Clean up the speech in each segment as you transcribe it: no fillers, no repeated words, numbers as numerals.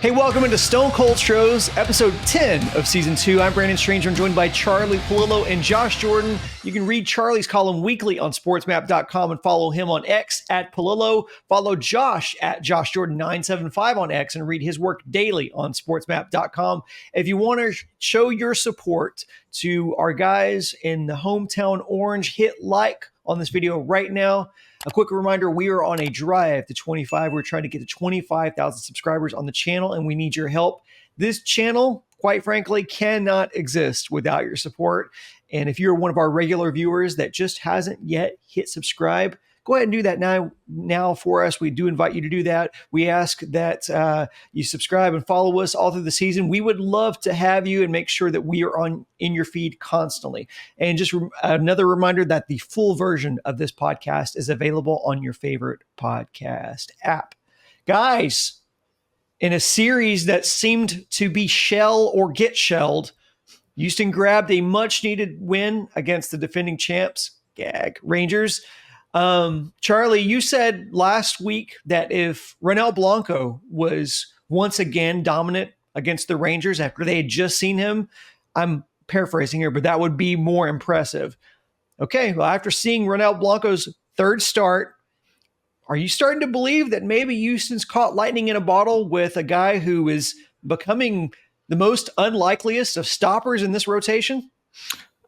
Hey, welcome into Stone Cold Stros, episode 10 of season 2. I'm Brandon Stranger. I'm joined by Charlie Polillo and Josh Jordan. You can read Charlie's column weekly on sportsmap.com and follow him on X at Polillo. Follow Josh at JoshJordan975 on X and read his work daily on sportsmap.com. If you want to show your support to our guys in the hometown Orange, hit like on this video right now. A quick reminder, we are on a drive to 25. We're trying to get to 25,000 subscribers on the channel, and we need your help. This channel, quite frankly, cannot exist without your support. And if you're one of our regular viewers that just hasn't yet hit subscribe, go ahead and do that now for us. We do invite you to do that. We ask that you subscribe and follow us all through the season. We would love to have you and make sure that we are in your feed constantly. And just another reminder that the full version of this podcast is available on your favorite podcast app. Guys, in a series that seemed to be shell or get shelled, Houston grabbed a much-needed win against the defending champs, Rangers. Charlie, you said last week that if Ronel Blanco was once again dominant against the Rangers after they had just seen him, I'm paraphrasing here, but that would be more impressive. Okay, well, after seeing Ronel Blanco's third start, are you starting to believe that maybe Houston's caught lightning in a bottle with a guy who is becoming the most unlikeliest of stoppers in this rotation?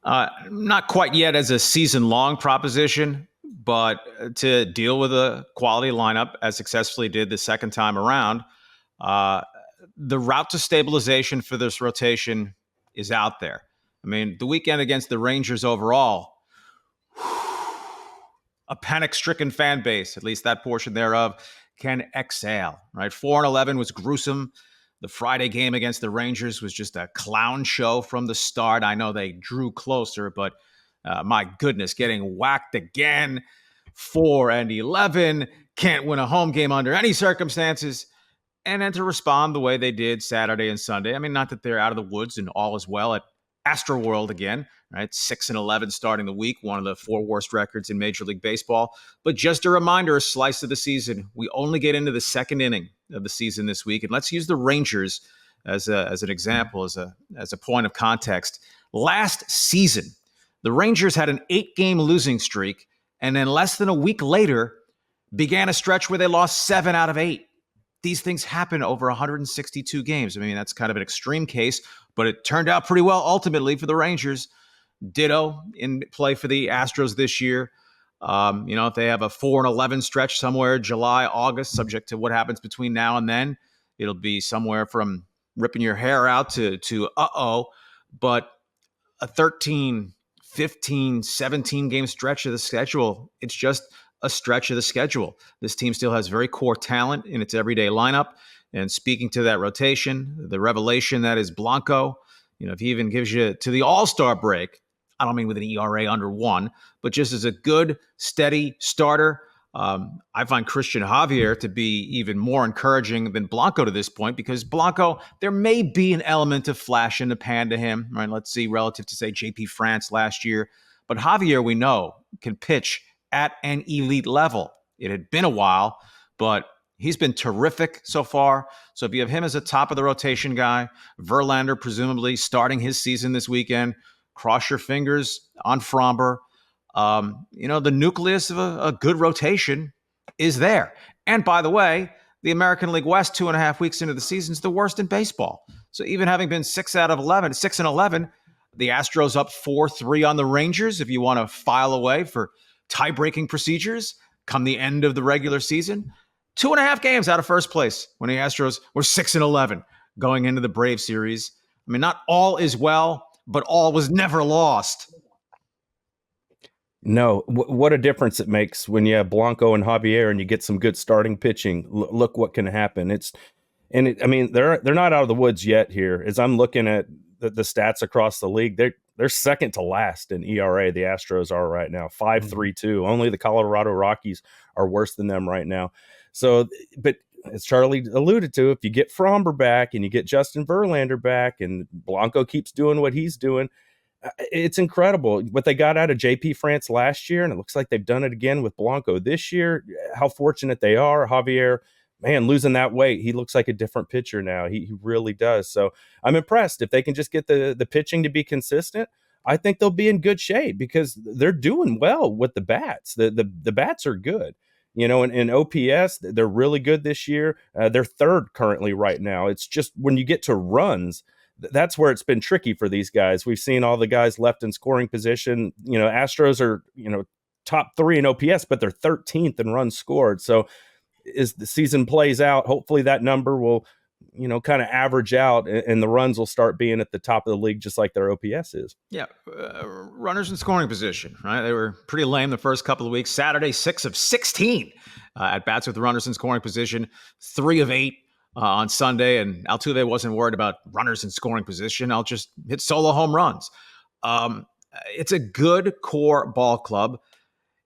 Not quite yet as a season-long proposition, but to deal with a quality lineup as successfully did the second time around, the route to stabilization for this rotation is out there. I mean, the weekend against the Rangers overall, a panic-stricken fan base, at least that portion thereof, can exhale, right? 4-11 was gruesome. The Friday game against the Rangers was just a clown show from the start. I know they drew closer, but my goodness, getting whacked again, 4-11, can't win a home game under any circumstances. And then to respond the way they did Saturday and Sunday. I mean, not that they're out of the woods and all is well at Astro World again, right? 6-11 starting the week, one of the 4 worst records in Major League Baseball. But just a reminder, a slice of the season. We only get into the second inning of the season this week. And let's use the Rangers as an example, as a point of context. Last season, the Rangers had an 8-game losing streak, and then less than a week later began a stretch where they lost 7 out of 8. These things happen over 162 games. I mean, that's kind of an extreme case, but it turned out pretty well ultimately for the Rangers. Ditto in play for the Astros this year. If they have a 4-11 stretch somewhere, July, August, subject to what happens between now and then, it'll be somewhere from ripping your hair out to but a 13, 15, 17 game stretch of the schedule, it's just a stretch of the schedule. This team still has very core talent in its everyday lineup. And speaking to that rotation, the revelation that is Blanco, if he even gives you to the All-Star break, I don't mean with an ERA under 1, but just as a good, steady starter, I find Christian Javier to be even more encouraging than Blanco to this point, because Blanco, there may be an element of flash in the pan to him, right? Let's see, relative to, say, JP France last year. But Javier, we know, can pitch at an elite level. It had been a while, but he's been terrific so far. So if you have him as a top of the rotation guy, Verlander presumably starting his season this weekend, cross your fingers on Fromber. The nucleus of a good rotation is there. And by the way, the American League West 2.5 weeks into the season is the worst in baseball. So even having been 6-11, the Astros up 4-3 on the Rangers, if you want to file away for tie-breaking procedures come the end of the regular season. 2.5 games out of first place when the Astros were 6-11 going into the Brave series. I mean, not all is well, but all was never lost. No, what a difference it makes when you have Blanco and Javier and you get some good starting pitching. Look what can happen. They're not out of the woods yet here. As I'm looking at the stats across the league, they're second to last in ERA. The Astros are right now 5.32. Only the Colorado Rockies are worse than them right now. So, but as Charlie alluded to, if you get Fromber back and you get Justin Verlander back and Blanco keeps doing what he's doing, it's incredible what they got out of JP France last year, and it looks like they've done it again with Blanco this year. How fortunate they are. Javier man, losing that weight, he looks like a different pitcher now. He really does. So I'm impressed. If they can just get the pitching to be consistent, I think they'll be in good shape because they're doing well with the bats. The bats are good. In OPS, they're really good this year. They're third currently right now. It's just when you get to runs, that's where it's been tricky for these guys. We've seen all the guys left in scoring position. Astros are, top 3 in OPS, but they're 13th in runs scored. So as the season plays out, hopefully that number will, kind of average out and the runs will start being at the top of the league, just like their OPS is. Yeah. Runners in scoring position, right? They were pretty lame the first couple of weeks. Saturday, 6 of 16 at bats with the runners in scoring position, 3 of 8 on Sunday. And Altuve wasn't worried about runners in scoring position. I'll just hit solo home runs. It's a good core ball club.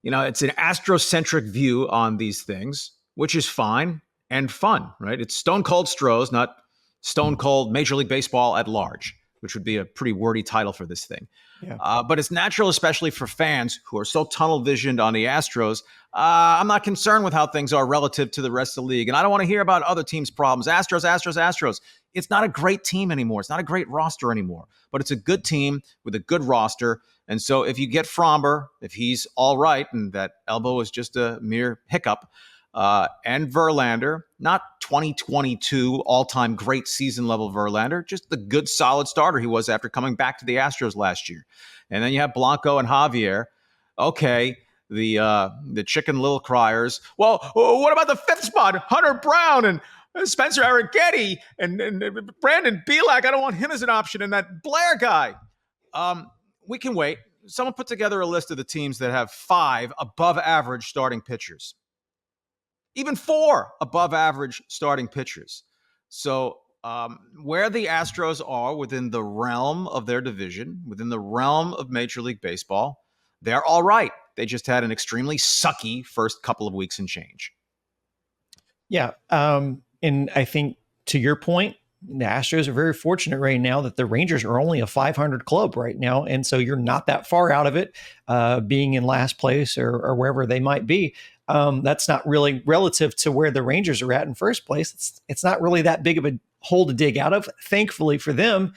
It's an Astro-centric view on these things, which is fine and fun, right? It's stone cold Stros, not stone cold Major League Baseball at large, which would be a pretty wordy title for this thing. Yeah. But it's natural, especially for fans who are so tunnel visioned on the Astros. I'm not concerned with how things are relative to the rest of the league. And I don't want to hear about other teams' problems. Astros. It's not a great team anymore. It's not a great roster anymore, but it's a good team with a good roster. And so if you get Fromber, if he's all right, and that elbow is just a mere hiccup, and Verlander, not 2022 all-time great season level Verlander, just the good solid starter he was after coming back to the Astros last year. And then you have Blanco and Javier. Okay, the chicken little criers. Well, what about the fifth spot? Hunter Brown and Spencer Arrighetti and Brandon Bielak. I don't want him as an option. And that Blair guy. We can wait. Someone put together a list of the teams that have 5 above average starting pitchers. Even 4 above average starting pitchers. So where the Astros are within the realm of their division, within the realm of Major League Baseball, they're all right. They just had an extremely sucky first couple of weeks and change. Yeah. And I think to your point, the Astros are very fortunate right now that the Rangers are only a 500 club right now. And so you're not that far out of it, being in last place or wherever they might be. That's not really relative to where the Rangers are at in first place. It's not really that big of a hole to dig out of, thankfully for them.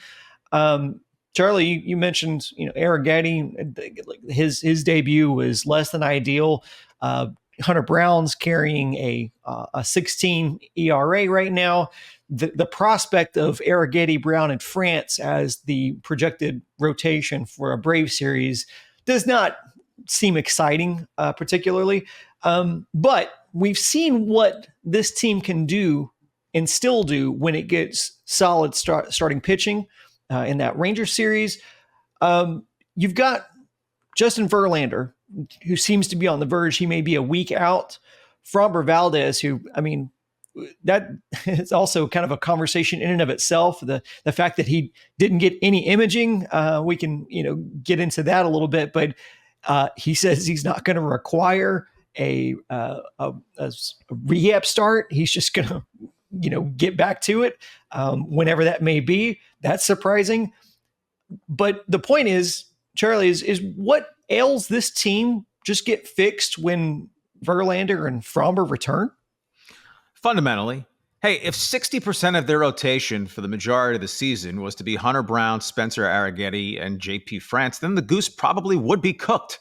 Charlie, you mentioned, Arrighetti, his debut was less than ideal. Hunter Brown's carrying a 16 ERA right now. The prospect of Arrighetti, Brown, and France as the projected rotation for a Brave series does not seem exciting, particularly. But we've seen what this team can do and still do when it gets solid starting pitching in that Rangers series. You've got Justin Verlander, who seems to be on the verge. He may be a week out. Framber Valdez, who, that is also kind of a conversation in and of itself. The fact that he didn't get any imaging, we can, get into that a little bit, but he says he's not going to require a rehab start. He's just going to, get back to it whenever that may be. That's surprising. But the point is, Charlie, is what ails this team just get fixed when Verlander and Fromber return? Fundamentally, hey, if 60% of their rotation for the majority of the season was to be Hunter Brown, Spencer Arrighetti, and JP France, then the goose probably would be cooked.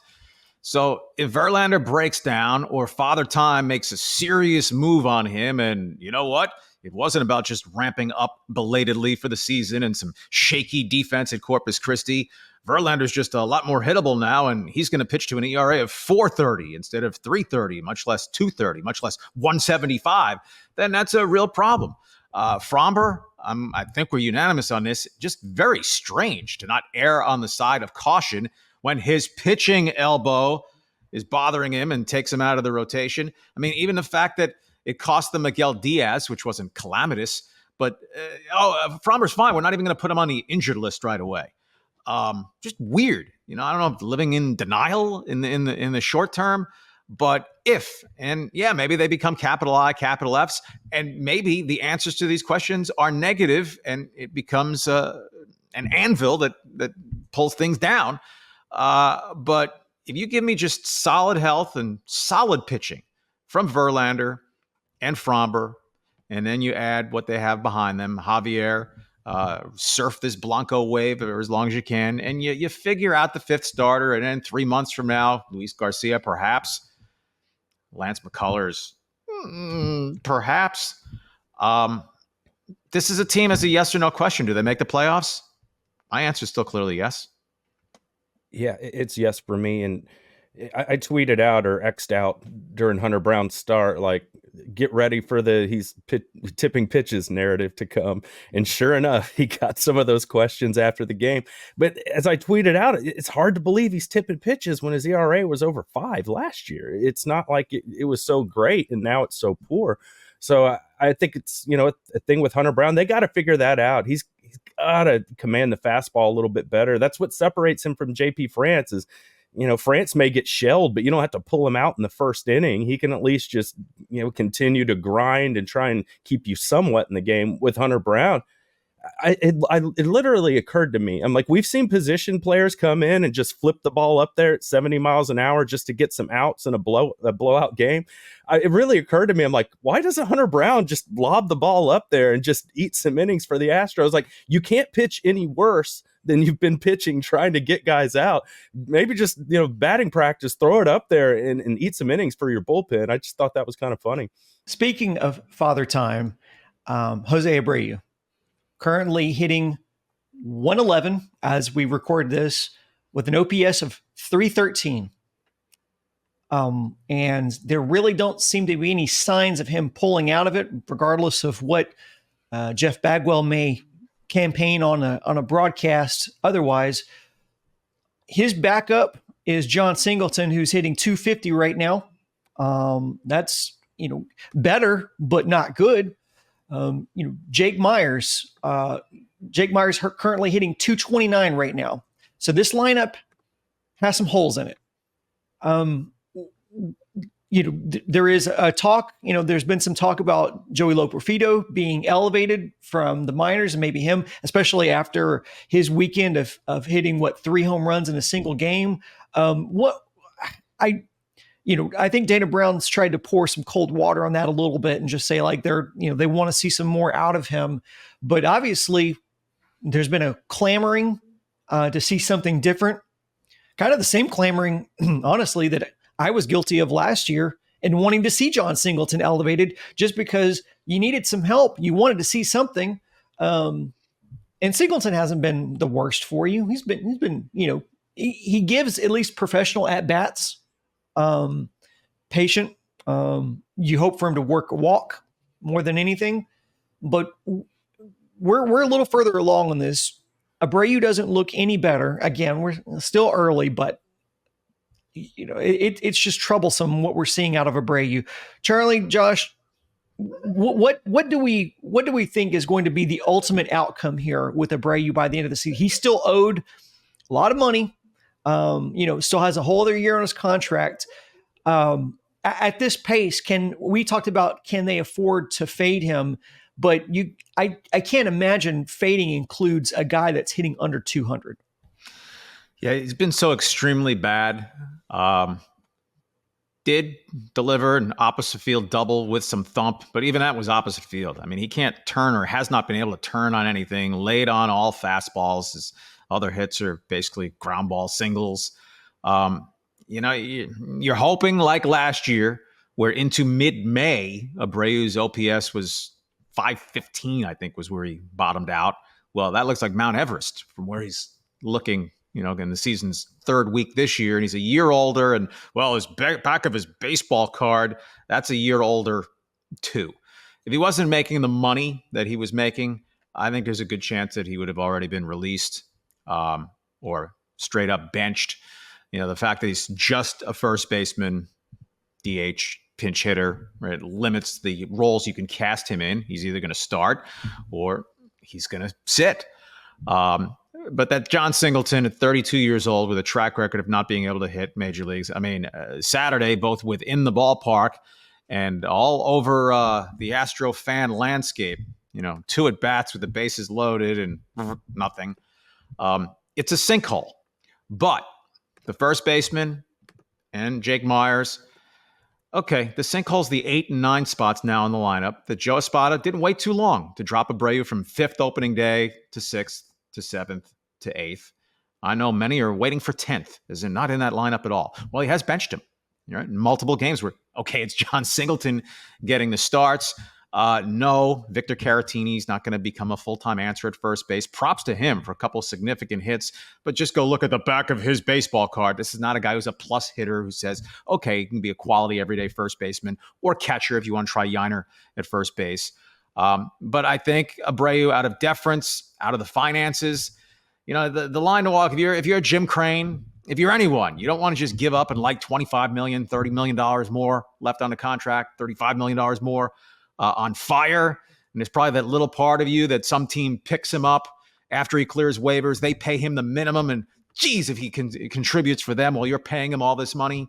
So if Verlander breaks down or Father Time makes a serious move on him, and you know what? It wasn't about just ramping up belatedly for the season and some shaky defense at Corpus Christi. Verlander's just a lot more hittable now, and he's going to pitch to an ERA of 4.30 instead of 3.30, much less 2.30, much less 1.75. Then that's a real problem. Fromber, I think we're unanimous on this. Just very strange to not err on the side of caution when his pitching elbow is bothering him and takes him out of the rotation. Even the fact that it cost them Miguel Diaz, which wasn't calamitous, but Fromber's fine. We're not even going to put him on the injured list right away. Just weird. I don't know if living in denial in the short term, but maybe they become capital I, capital Fs, and maybe the answers to these questions are negative, and it becomes an anvil that pulls things down. But if you give me just solid health and solid pitching from Verlander and Fromber and then you add what they have behind them, Javier, surf this Blanco wave for as long as you can, and you figure out the fifth starter, and then 3 months from now, Luis Garcia, perhaps. Lance McCullers, perhaps. This is a team as a yes or no question. Do they make the playoffs? My answer is still clearly yes. Yeah, it's yes for me. And I tweeted out or X'd out during Hunter Brown's start, like, get ready for the tipping pitches narrative to come. And sure enough, he got some of those questions after the game. But as I tweeted out, it's hard to believe he's tipping pitches when his ERA was over 5 last year. It's not like it was so great and now it's so poor. So I think it's, a thing with Hunter Brown. They got to figure that out. He's got to command the fastball a little bit better. That's what separates him from JP France is, France may get shelled, but you don't have to pull him out in the first inning. He can at least just, continue to grind and try and keep you somewhat in the game. With Hunter Brown, it literally occurred to me. I'm like, we've seen position players come in and just flip the ball up there at 70 miles an hour just to get some outs in a blowout game. It really occurred to me. I'm like, why doesn't Hunter Brown just lob the ball up there and just eat some innings for the Astros? Like, you can't pitch any worse than you've been pitching trying to get guys out. Maybe just, batting practice, throw it up there and eat some innings for your bullpen. I just thought that was kind of funny. Speaking of father time, Jose Abreu, currently hitting 111 as we record this with an OPS of 313. And there really don't seem to be any signs of him pulling out of it, regardless of what Jeff Bagwell may campaign on a broadcast. Otherwise, his backup is John Singleton, who's hitting 250 right now. That's, better, but not good. Jake Myers currently hitting 229 right now. So this lineup has some holes in it. There is a talk, there's been some talk about Joey Loperfido being elevated from the minors, and maybe him, especially after his weekend of hitting 3 home runs in a single game. I think Dana Brown's tried to pour some cold water on that a little bit and just say like they want to see some more out of him. But obviously there's been a clamoring to see something different, kind of the same clamoring, honestly, that I was guilty of last year and wanting to see John Singleton elevated just because you needed some help. You wanted to see something. And Singleton hasn't been the worst for you. He's been, he gives at least professional at bats. Patient. You hope for him to work a walk more than anything, but we're a little further along on this. Abreu doesn't look any better. Again, we're still early, but it's just troublesome what we're seeing out of Abreu. Charlie, Josh, what do we think is going to be the ultimate outcome here with Abreu by the end of the season? He's still owed a lot of money. Still has a whole other year on his contract. At this pace, can they afford to fade him? But I can't imagine fading includes a guy that's hitting under 200. Yeah, he's been so extremely bad. Did deliver an opposite field double with some thump, but even that was opposite field. I mean, he can't turn or has not been able to turn on anything, laid on all fastballs. His other hits are basically ground ball singles. You're hoping like last year, where into mid-May, Abreu's OPS was 515, I think was where he bottomed out. Well, that looks like Mount Everest from where he's looking, in the season's 3rd week this year, and he's a year older, and his back of his baseball card, that's a year older too. If he wasn't making the money that he was making, I think there's a good chance that he would have already been released or straight up benched. The fact that he's just a first baseman, DH, pinch hitter, right, limits the roles you can cast him in. He's either going to start or he's going to sit. But that John Singleton at 32 years old with a track record of not being able to hit major leagues. I mean, Saturday, both within the ballpark and all over the Astro fan landscape, 2 at bats with the bases loaded and nothing. It's a sinkhole. But the first baseman and Jake Myers, Okay, the sinkhole's the 8 and 9 spots now in the lineup. The Joe Espada didn't wait too long to drop Abreu from 5th opening day to 6th to 7th to 8th. I know many are waiting for 10th, as in not in that lineup at all. Well, he has benched him, right? In multiple games where, okay, it's John Singleton getting the starts. No, Victor Caratini's not going to become a full-time answer at first base. Props to him for a couple of significant hits, but just go look at the back of his baseball card. This is not a guy who's a plus hitter who says, okay, he can be a quality everyday first baseman or catcher if you want to try Yiner at first base. But I think Abreu, out of deference, out of the finances, the line to walk, if you're Jim Crane, if you're anyone, you don't want to just give up and like $25 million, $30 million more left on the contract, $35 million more on fire. And there's probably that little part of you that some team picks him up after he clears waivers. They pay him the minimum. And geez, if he contributes for them while you're paying him all this money.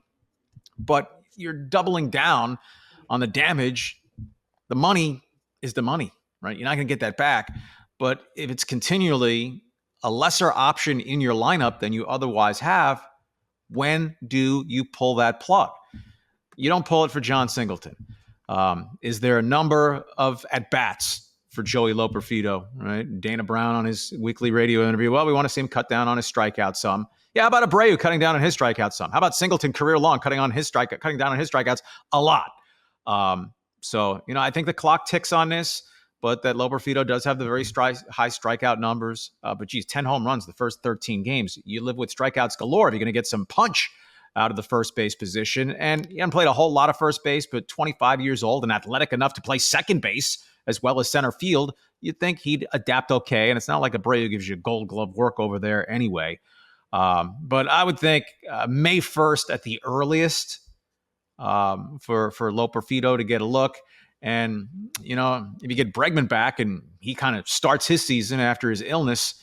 But you're doubling down on the damage. The money is the money, right? You're not going to get that back. But if it's continually a lesser option in your lineup than you otherwise have, when do you pull that plug? You don't pull it for John Singleton. Is there a number of at-bats for Joey Loperfido, right? Dana Brown on his weekly radio interview, well, we want to see him cut down on his strikeout some. Yeah, how about Abreu cutting down on his strikeouts some? How about Singleton career long cutting down on his strikeouts a lot? So, I think the clock ticks on this, but that Loperfido does have the very high strikeout numbers. But geez, 10 home runs the first 13 games. You live with strikeouts galore if you're going to get some punch out of the first base position. And he hasn't played a whole lot of first base, but 25 years old and athletic enough to play second base as well as center field, you'd think he'd adapt okay. And it's not like Abreu gives you gold glove work over there anyway. But I would think May 1st at the earliest for Loperfido to get a look. And, if you get Bregman back and he kind of starts his season after his illness,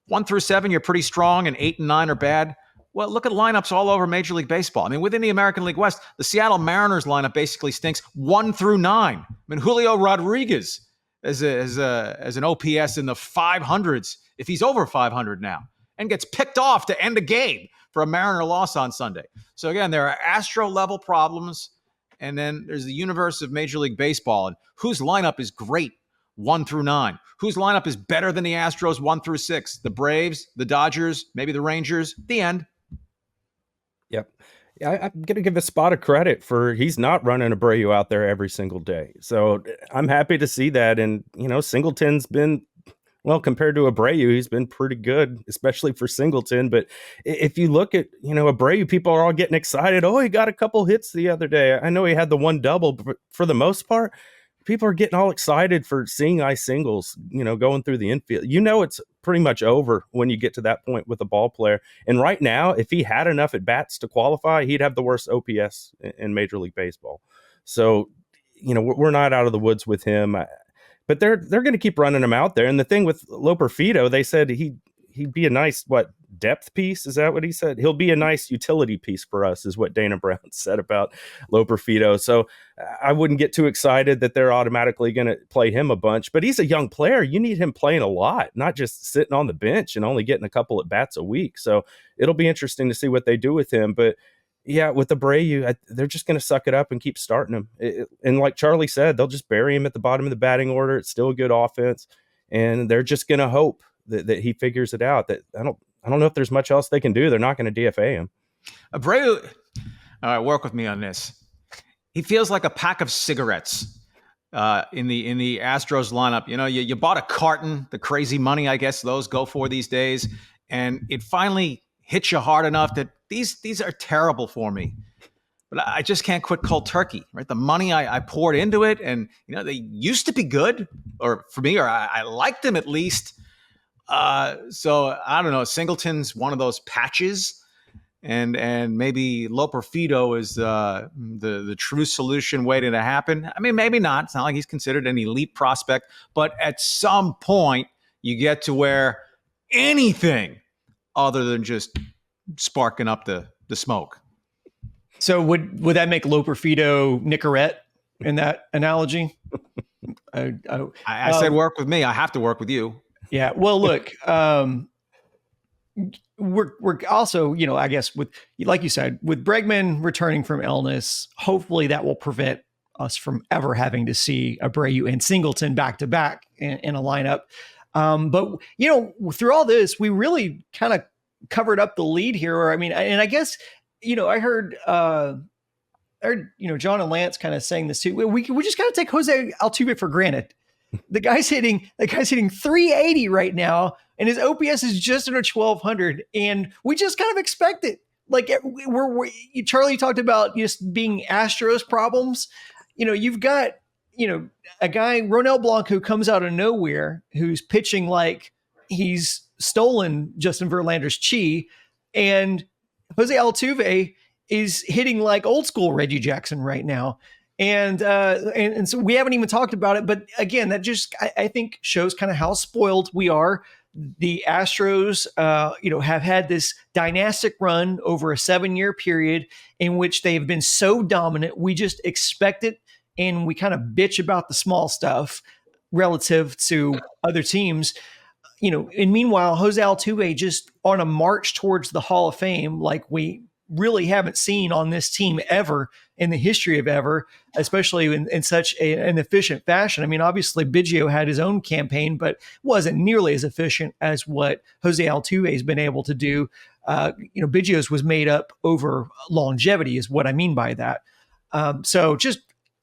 1 through 7, you're pretty strong, and 8 and 9 are bad. Well, look at lineups all over Major League Baseball. I mean, within the American League West, the Seattle Mariners lineup basically stinks 1 through 9. I mean, Julio Rodriguez as an OPS in the 500s, if he's over 500 now, and gets picked off to end a game for a Mariner loss on Sunday. So again, there are Astro-level problems, and then there's the universe of Major League Baseball, and whose lineup is great 1 through 9? Whose lineup is better than the Astros 1 through 6? The Braves, the Dodgers, maybe the Rangers. The end. Yep. I'm going to give Espada credit for he's not running Abreu out there every single day. So I'm happy to see that. And, Singleton's been, well, compared to Abreu, he's been pretty good, especially for Singleton. But if you look at, Abreu, people are all getting excited. Oh, he got a couple hits the other day. I know he had the one double, but for the most part, people are getting all excited for seeing eye singles, going through the infield. It's pretty much over when you get to that point with a ball player. And right now, if he had enough at bats to qualify, he'd have the worst OPS in Major League Baseball. So, we're not out of the woods with him. But they're going to keep running him out there. And the thing with Loperfido, they said he'd be a nice, depth piece? Is that what he said? He'll be a nice utility piece for us, is what Dana Brown said about Loperfido. So I wouldn't get too excited that they're automatically going to play him a bunch. But he's a young player. You need him playing a lot, not just sitting on the bench and only getting a couple at bats a week. So it'll be interesting to see what they do with him. But yeah, with Abreu, they're just going to suck it up and keep starting him. And like Charlie said, they'll just bury him at the bottom of the batting order. It's still a good offense. And they're just going to hope that he figures it out. That I don't know if there's much else they can do. They're not going to DFA him. Abreu, all right, work with me on this. He feels like a pack of cigarettes in the Astros lineup. You bought a carton, the crazy money, I guess those go for these days, and it finally hits you hard enough that these are terrible for me. But I just can't quit cold turkey, right? The money I poured into it, and they used to be good, or for me, or I liked them at least. So I don't know. Singleton's one of those patches, and maybe Loperfido is the true solution waiting to happen. I mean, maybe not. It's not like he's considered an elite prospect, but at some point you get to where anything other than just sparking up the smoke. So would that make Loperfido Nicorette in that analogy? I said work with me. I have to work with you. Yeah. Well, look, we're also, I guess with, like you said, with Bregman returning from illness, hopefully that will prevent us from ever having to see Abreu and Singleton back to back in a lineup. But through all this, we really kind of covered up the lead here. Or, I mean, and I guess, I heard John and Lance kind of saying this too. We just got to take Jose Altuve for granted. The guy's hitting 380 right now, and his OPS is just under 1200, and we just kind of expect it. Like Charlie talked about just being Astros problems. You've got a guy, Ronel Blanco, comes out of nowhere, who's pitching like he's stolen Justin Verlander's chi, and Jose Altuve is hitting like old school Reggie Jackson right now. And so we haven't even talked about it, but again, that just I think shows kind of how spoiled we are. The Astros, have had this dynastic run over a 7-year period in which they have been so dominant. We just expect it, and we kind of bitch about the small stuff relative to other teams. And meanwhile, Jose Altuve just on a march towards the Hall of Fame, like we really haven't seen on this team ever in the history of ever, especially in such an efficient fashion. I mean, obviously Biggio had his own campaign, but wasn't nearly as efficient as what Jose Altuve has been able to do. Biggio's was made up over longevity is what I mean by that. So just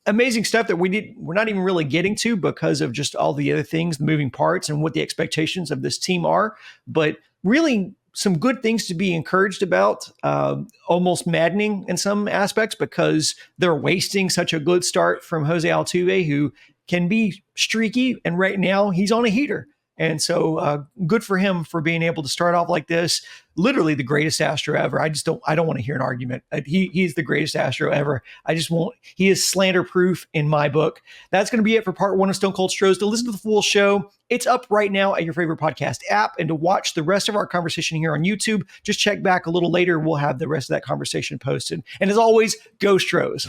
amazing stuff that we're not even really getting to because of just all the other things, the moving parts and what the expectations of this team are, but really some good things to be encouraged about, almost maddening in some aspects because they're wasting such a good start from Jose Altuve, who can be streaky. And right now he's on a heater. And so good for him for being able to start off like this. Literally the greatest Astro ever. I don't want to hear an argument. He's the greatest Astro ever. He is slander proof in my book. That's going to be it for part 1 of Stone Cold Stros. To listen to the full show, it's up right now at your favorite podcast app. And to watch the rest of our conversation here on YouTube, just check back a little later. We'll have the rest of that conversation posted. And as always, go Stros.